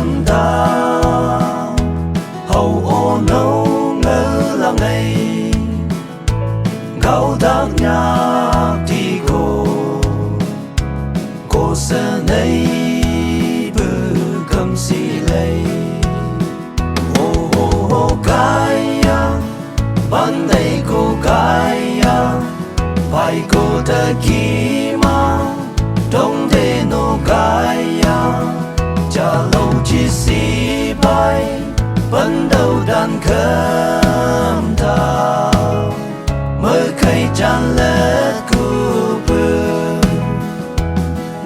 tâm ta hầu ô nâu ngỡ là ngày gạo đắc nhạc thì cô sơ này bư cầm xì lây ô cái ban đây cô cái phải cô ta kia mà trong thế nô cái cha lâu chỉ xì bay vẫn đầu đàn khâm ta mới khai chan lết cu bư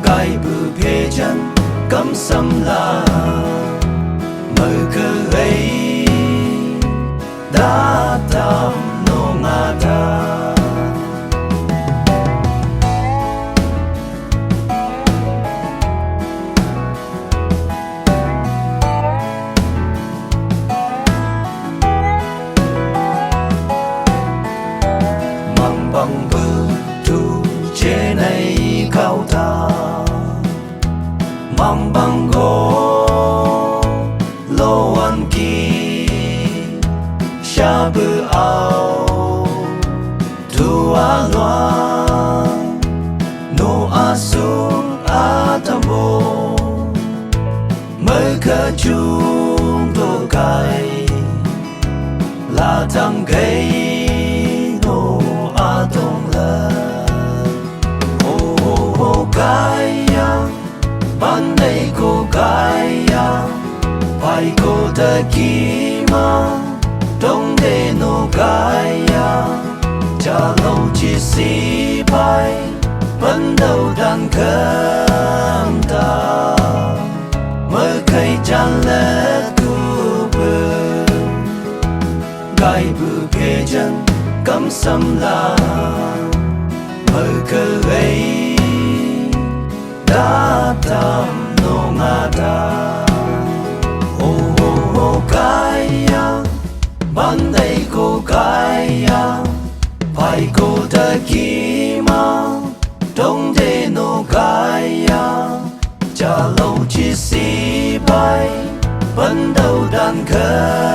gai bư phê chân cấm xâm la mới cơ ấy đã tâm nô ngà ta bằng bư tu chế này cao ta mang bằng gỗ lô ăn kỳ xa bư ao tu a loa nô a su a tam bồ mới khờ chung tô cài là thằng gây nô a tông lơ ô cái ban đây cô cái phải cô ta kia mà trong thế nô cái cha lâu chỉ xì bay vẫn đầu đàn khâm ta mới khai chan lết cu bư gai bư phê chân cấm xâm la mới cơ ấy đã tâm nô ngà ta ô cái ban đây cô cái phải cô ta kia mà trong thế nô cái cha lâu chỉ xì bay vẫn đầu đàn khơi